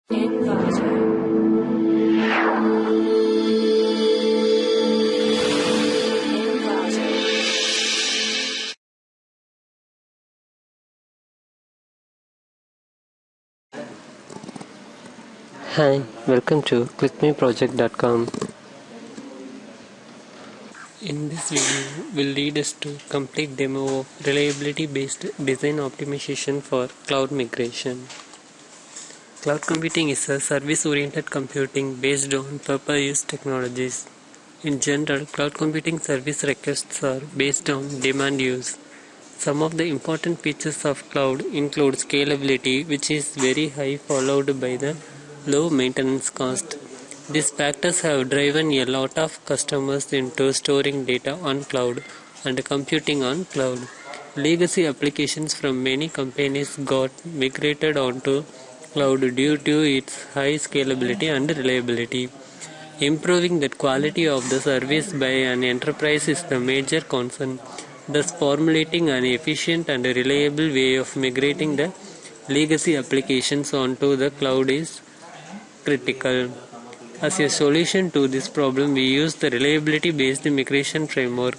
Inverter. Hi, welcome to clickmeproject.com. In this video, will lead us to complete demo of reliability-based design optimization for cloud migration. Cloud computing is a service-oriented computing based on pay-per-use technologies. In general, cloud computing service requests are based on demand use. Some of the important features of cloud include scalability, which is very high, followed by the low maintenance cost. These factors have driven a lot of customers into storing data on cloud and computing on cloud. Legacy applications from many companies got migrated onto cloud due to its high scalability and reliability. Improving the quality of the service by an enterprise is the major concern. Thus, formulating an efficient and reliable way of migrating the legacy applications onto the cloud is critical. As a solution to this problem, we use the reliability-based migration framework.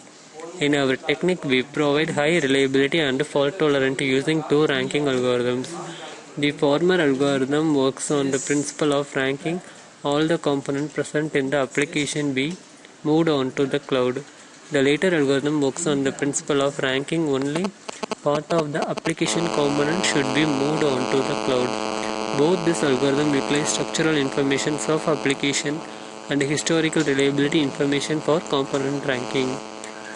In our technique, we provide high reliability and fault tolerance using two ranking algorithms. The former algorithm works on the principle of ranking all the components present in the application be moved onto the cloud. The later algorithm works on the principle of ranking only part of the application component should be moved onto the cloud. Both this algorithm utilize structural information of application and historical reliability information for component ranking.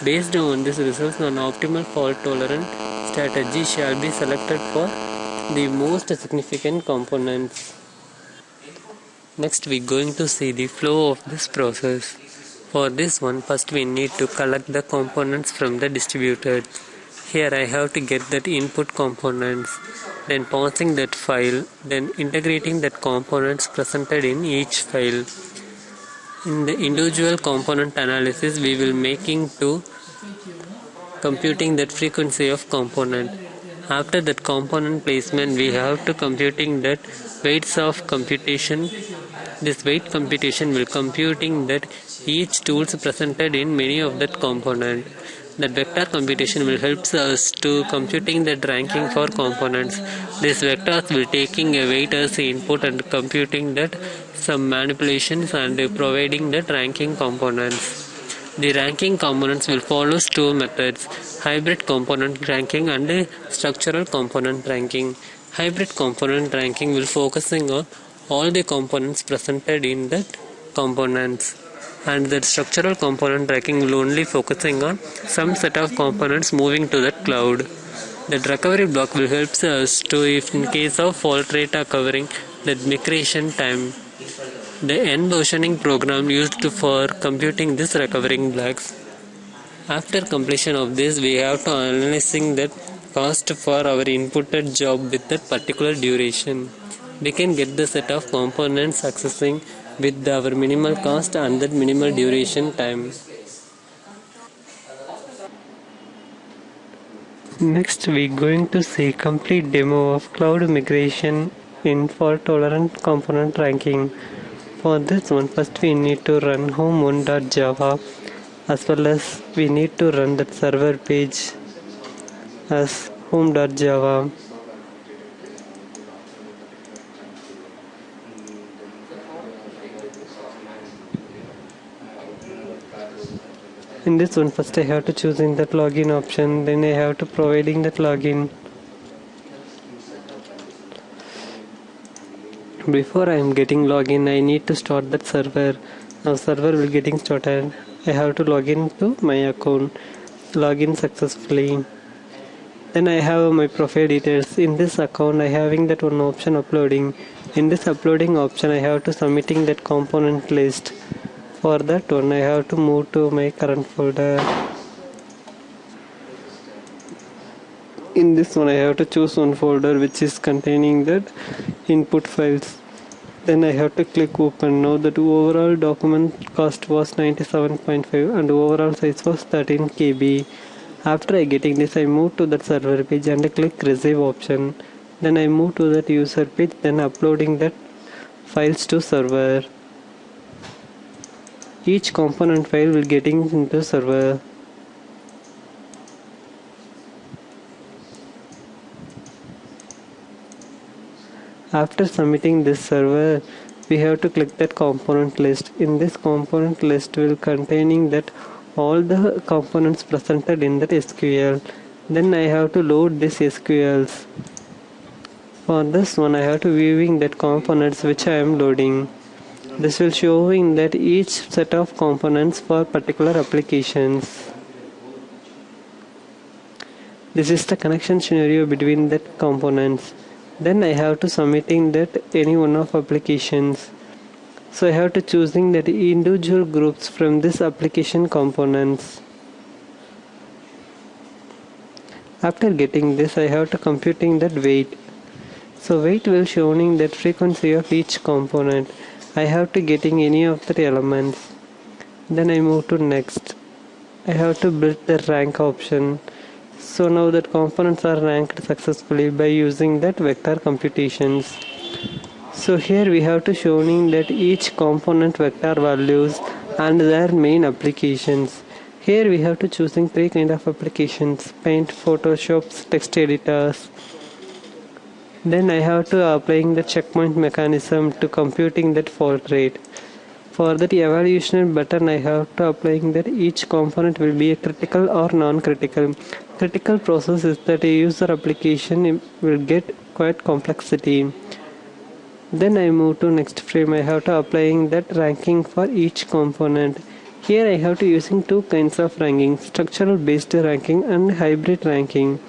Based on this results, an optimal fault tolerant strategy shall be selected for the most significant components. Next we are going to see the flow of this process. For this one, first we need to collect the components from the distributed. Here I have to get that input components, then parsing that file, then integrating that components presented in each file. In the individual component analysis, we will making to computing that frequency of component. After that component placement, we have to computing that weights of computation. This weight computation will computing that each tools presented in many of that component. That vector computation will help us to computing that ranking for components. These vectors will taking a weight as input and computing that some manipulations and providing that ranking components. The ranking components will follow two methods: hybrid component ranking and structural component ranking. Hybrid component ranking will focusing on all the components presented in that components, and the structural component ranking will only focusing on some set of components moving to the cloud. The recovery block will help us to, if in case of fault rate covering that migration time. The end versioning program used for computing this recovering blocks. After completion of this, we have to analyzing that cost for our inputted job with that particular duration. We can get the set of components accessing with our minimal cost and that minimal duration time. Next we are going to see complete demo of cloud migration in fault tolerant component ranking. For this one, first we need to run home1.java, as well as we need to run that server page as home.java. In this one, first I have to choose in that login option, then I have to providing that login. Before I am getting login, I need to start that server. Now server will getting started. I have to log in to my account, login successfully. Then I have my profile details. In this account, I having that one option uploading. In this uploading option, I have to submitting that component list. For that one, I have to move to my current folder. In this one, I have to choose one folder which is containing that input files. Then I have to click open. Now the overall document cost was 97.5 and overall size was 13 KB. After I getting this, I move to that server page and I click receive option. Then I move to that user page, then uploading that files to server. Each component file will getting into server. After submitting this server, we have to click that component list. In this component list will containing that all the components presented in that SQL. Then I have to load this SQLs. For this one I have to viewing that components which I am loading. This will showing that each set of components for particular applications. This is the connection scenario between that components. Then I have to submitting that any one of applications. So I have to choosing that individual groups from this application components. After getting this, I have to computing that weight. So weight will showing that frequency of each component. I have to getting any of the elements. Then I move to next. I have to build the rank option. So now that components are ranked successfully by using that vector computations. So here we have to showing that each component vector values and their main applications. Here we have to choosing three kind of applications: Paint, Photoshop, text editors. Then I have to applying the checkpoint mechanism to computing that fault rate. For that evaluation button I have to applying that each component will be a critical or non-critical. Critical process is that a user application will get quite complexity. Then I move to next frame. I have to applying that ranking for each component. Here I have to using two kinds of ranking: structural based ranking and hybrid ranking.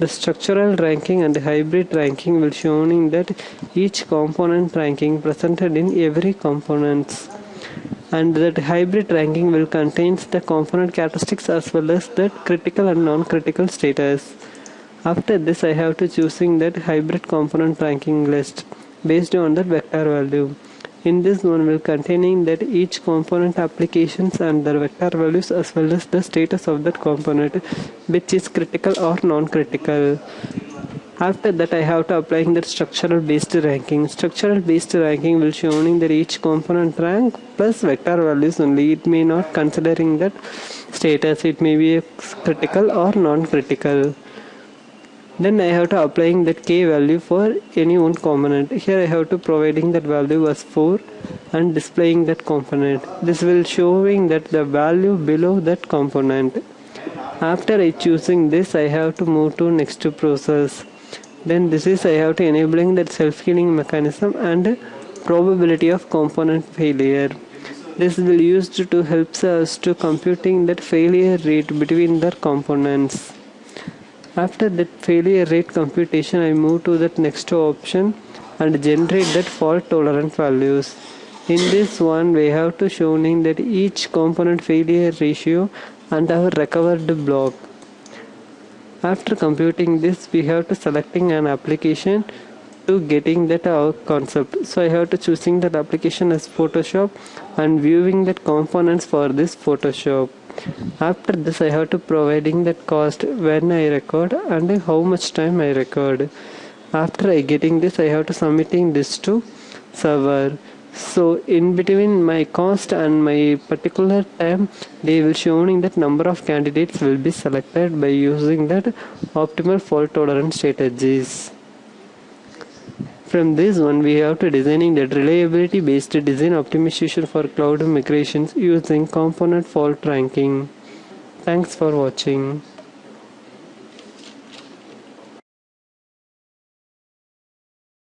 The structural ranking and hybrid ranking will showing that each component ranking presented in every components, and that hybrid ranking will contains the component characteristics as well as that critical and non-critical status. After this I have to choosing that hybrid component ranking list based on that vector value. In this one will containing that each component applications and their vector values as well as the status of that component, which is critical or non-critical. After that I have to applying that structural based ranking. Structural based ranking will showing that each component rank plus vector values only. It may not considering that status. It may be a critical or non-critical. Then I have to applying that k value for any one component. Here I have to providing that value as 4 and displaying that component. This will showing that the value below that component. After I choosing this, I have to move to next to process. Then this is I have to enabling that self-healing mechanism and probability of component failure. This will used to help us to computing that failure rate between the components. After that failure rate computation, I move to that next option and generate that fault tolerant values. In this one, we have to showing that each component failure ratio and our recovered block. After computing this, we have to selecting an application to getting that our concept. So I have to choosing that application as Photoshop and viewing that components for this Photoshop. After this I have to providing that cost when I record and how much time I record. After I getting this I have to submitting this to server. So in between my cost and my particular time they will showing that number of candidates will be selected by using that optimal fault tolerance strategies. From this one we have to designing that reliability based design optimization for cloud migrations using component fault ranking. Thanks for watching.